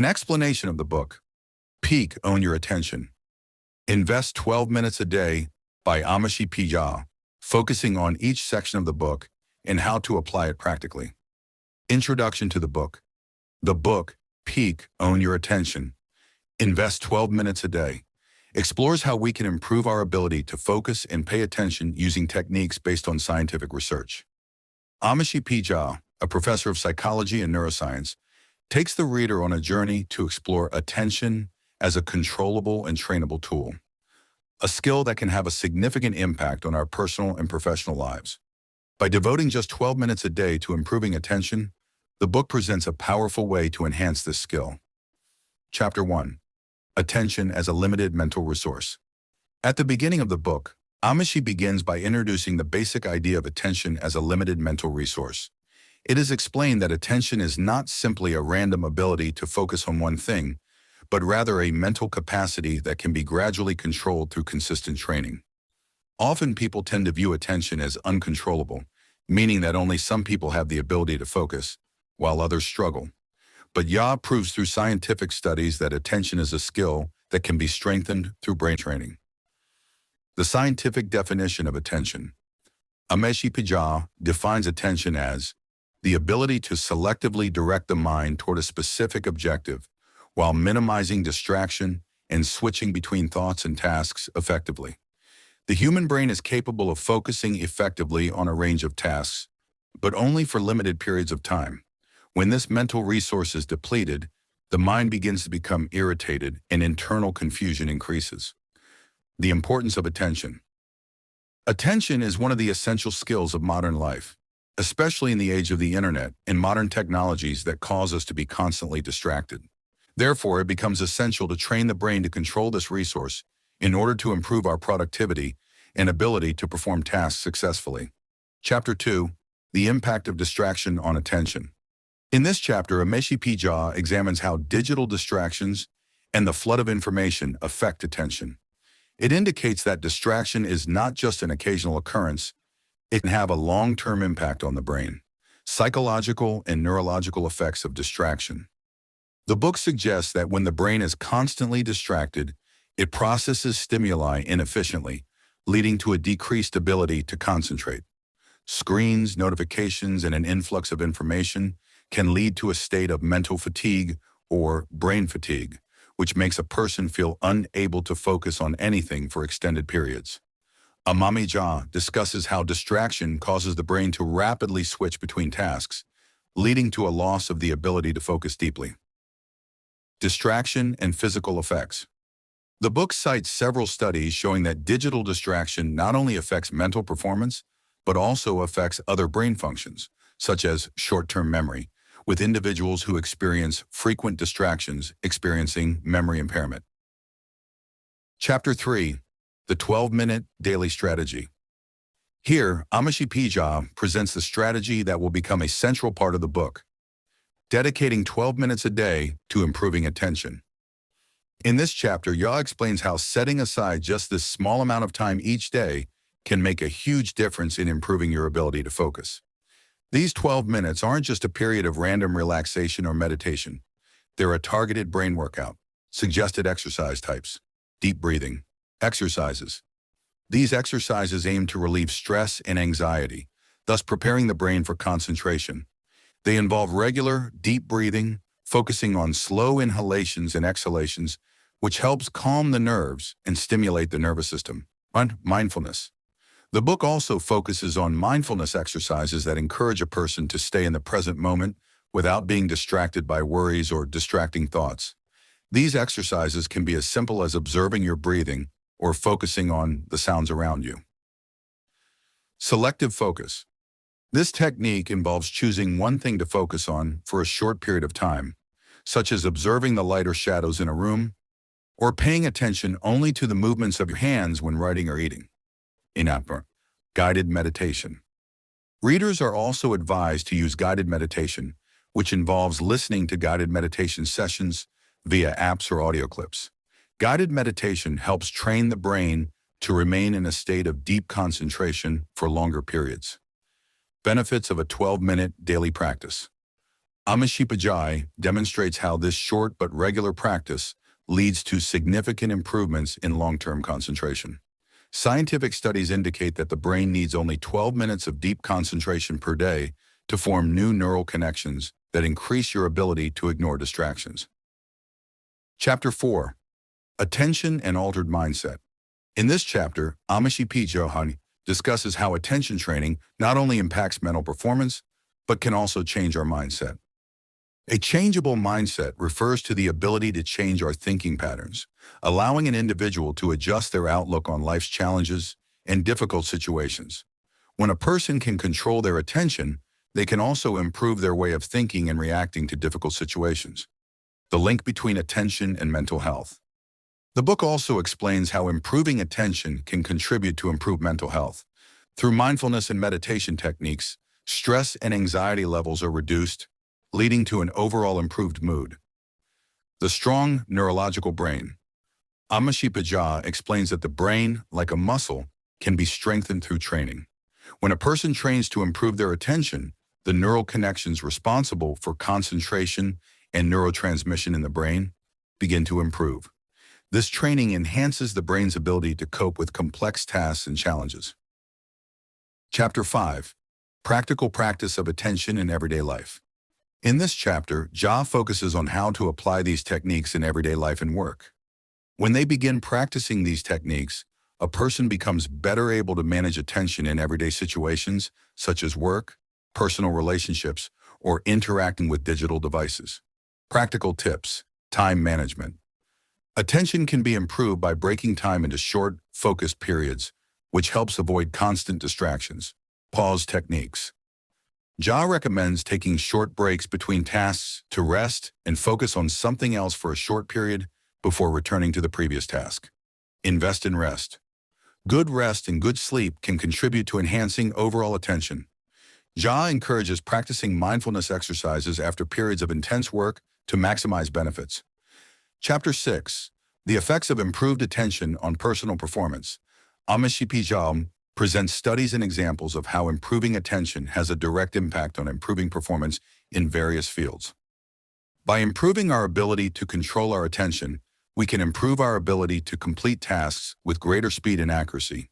An explanation of the book, Peak, Own Your Attention. Invest 12 minutes a day by Amishi P, focusing on each section of the book and how to apply it practically. Introduction to the book. The book, Peak, Own Your Attention. Invest 12 minutes a day. Explores how we can improve our ability to focus and pay attention using techniques based on scientific research. Amishi P, a professor of psychology and neuroscience, takes the reader on a journey to explore attention as a controllable and trainable tool, a skill that can have a significant impact on our personal and professional lives. By devoting just 12 minutes a day to improving attention, the book presents a powerful way to enhance this skill. Chapter 1. Attention as a Limited Mental Resource. At the beginning of the book, Amishi begins by introducing the basic idea of attention as a limited mental resource. It is explained that attention is not simply a random ability to focus on one thing, but rather a mental capacity that can be gradually controlled through consistent training. Often people tend to view attention as uncontrollable, meaning that only some people have the ability to focus, while others struggle. But Ya proves through scientific studies that attention is a skill that can be strengthened through brain training. The scientific definition of attention. Amishi P defines attention as the ability to selectively direct the mind toward a specific objective while minimizing distraction and switching between thoughts and tasks effectively. The human brain is capable of focusing effectively on a range of tasks, but only for limited periods of time. When this mental resource is depleted, the mind begins to become irritated and internal confusion increases. The importance of attention. Attention is one of the essential skills of modern life, especially in the age of the internet and modern technologies that cause us to be constantly distracted. Therefore, it becomes essential to train the brain to control this resource in order to improve our productivity and ability to perform tasks successfully. Chapter 2. The Impact of Distraction on Attention. In this chapter, Amishi P examines how digital distractions and the flood of information affect attention. It indicates that distraction is not just an occasional occurrence, it can have a long-term impact on the brain. Psychological and neurological effects of distraction. The book suggests that when the brain is constantly distracted, it processes stimuli inefficiently, leading to a decreased ability to concentrate. Screens, notifications, and an influx of information can lead to a state of mental fatigue or brain fatigue, which makes a person feel unable to focus on anything for extended periods. Amishi discusses how distraction causes the brain to rapidly switch between tasks, leading to a loss of the ability to focus deeply. Distraction and physical effects. The book cites several studies showing that digital distraction not only affects mental performance, but also affects other brain functions, such as short-term memory, with individuals who experience frequent distractions experiencing memory impairment. Chapter 3. The 12-Minute Daily Strategy. Here, Amishi P presents the strategy that will become a central part of the book, dedicating 12 minutes a day to improving attention. In this chapter, Ya explains how setting aside just this small amount of time each day can make a huge difference in improving your ability to focus. These 12 minutes aren't just a period of random relaxation or meditation. They're a targeted brain workout, suggested exercise types, deep breathing, exercises. These exercises aim to relieve stress and anxiety, thus preparing the brain for concentration. They involve regular, deep breathing, focusing on slow inhalations and exhalations, which helps calm the nerves and stimulate the nervous system. And mindfulness. The book also focuses on mindfulness exercises that encourage a person to stay in the present moment without being distracted by worries or distracting thoughts. These exercises can be as simple as observing your breathing or focusing on the sounds around you. Selective focus. This technique involves choosing one thing to focus on for a short period of time, such as observing the light or shadows in a room, or paying attention only to the movements of your hands when writing or eating. Guided meditation. Readers are also advised to use guided meditation, which involves listening to guided meditation sessions via apps or audio clips. Guided meditation helps train the brain to remain in a state of deep concentration for longer periods. Benefits of a 12-minute daily practice. Amishi P demonstrates how this short but regular practice leads to significant improvements in long-term concentration. Scientific studies indicate that the brain needs only 12 minutes of deep concentration per day to form new neural connections that increase your ability to ignore distractions. Chapter 4. Attention and Altered Mindset. In this chapter, Amishi P discusses how attention training not only impacts mental performance, but can also change our mindset. A changeable mindset refers to the ability to change our thinking patterns, allowing an individual to adjust their outlook on life's challenges and difficult situations. When a person can control their attention, they can also improve their way of thinking and reacting to difficult situations. The link between attention and mental health. The book also explains how improving attention can contribute to improved mental health. Through mindfulness and meditation techniques, stress and anxiety levels are reduced, leading to an overall improved mood. The strong neurological brain. Amishi P explains that the brain, like a muscle, can be strengthened through training. When a person trains to improve their attention, the neural connections responsible for concentration and neurotransmission in the brain begin to improve. This training enhances the brain's ability to cope with complex tasks and challenges. Chapter 5. Practical Practice of Attention in Everyday Life. In this chapter, Ja focuses on how to apply these techniques in everyday life and work. When they begin practicing these techniques, a person becomes better able to manage attention in everyday situations, such as work, personal relationships, or interacting with digital devices. Practical tips. Time management. Attention can be improved by breaking time into short, focused periods, which helps avoid constant distractions. Pause techniques. Ja recommends taking short breaks between tasks to rest and focus on something else for a short period before returning to the previous task. Invest in rest. Good rest and good sleep can contribute to enhancing overall attention. Ja encourages practicing mindfulness exercises after periods of intense work to maximize benefits. Chapter 6. The Effects of Improved Attention on Personal Performance. Amishi P presents studies and examples of how improving attention has a direct impact on improving performance in various fields. By improving our ability to control our attention, we can improve our ability to complete tasks with greater speed and accuracy.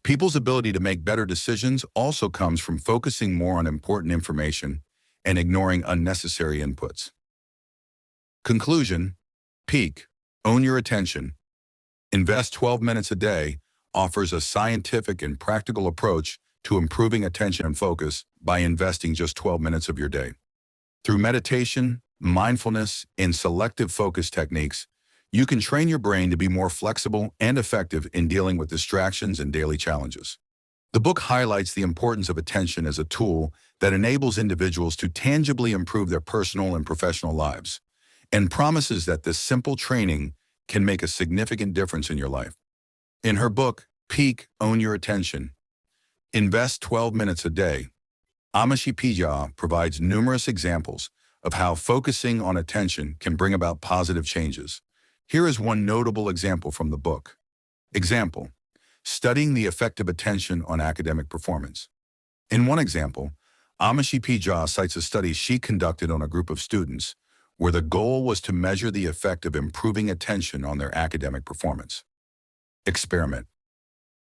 People's ability to make better decisions also comes from focusing more on important information and ignoring unnecessary inputs. Conclusion. Peak. Own your attention. Invest 12 minutes a day offers a scientific and practical approach to improving attention and focus by investing just 12 minutes of your day. Through meditation, mindfulness, and selective focus techniques, you can train your brain to be more flexible and effective in dealing with distractions and daily challenges. The book highlights the importance of attention as a tool that enables individuals to tangibly improve their personal and professional lives, and promises that this simple training can make a significant difference in your life. In her book, Peak, Own Your Attention, Invest 12 Minutes a Day, Amishi P provides numerous examples of how focusing on attention can bring about positive changes. Here is one notable example from the book. Example: studying the effect of attention on academic performance. In one example, Amishi P cites a study she conducted on a group of students where the goal was to measure the effect of improving attention on their academic performance. Experiment.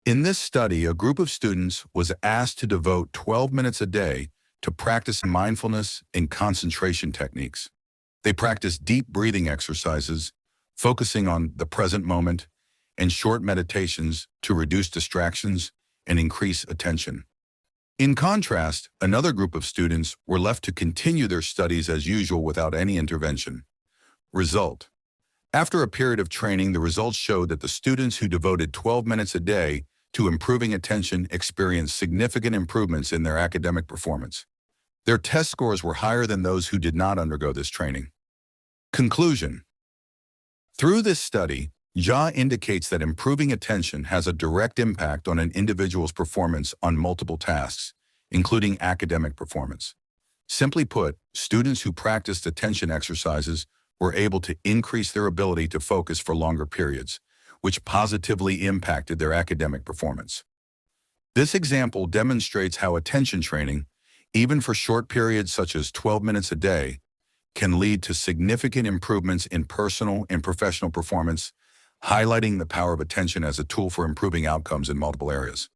In this study, a group of students was asked to devote 12 minutes a day to practice mindfulness and concentration techniques. They practiced deep breathing exercises, focusing on the present moment, and short meditations to reduce distractions and increase attention. In contrast, another group of students were left to continue their studies as usual without any intervention. Result: after a period of training, the results showed that the students who devoted 12 minutes a day to improving attention experienced significant improvements in their academic performance. Their test scores were higher than those who did not undergo this training. Conclusion. Through this study, Ja indicates that improving attention has a direct impact on an individual's performance on multiple tasks, including academic performance. Simply put, students who practiced attention exercises were able to increase their ability to focus for longer periods, which positively impacted their academic performance. This example demonstrates how attention training, even for short periods such as 12 minutes a day, can lead to significant improvements in personal and professional performance, highlighting the power of attention as a tool for improving outcomes in multiple areas.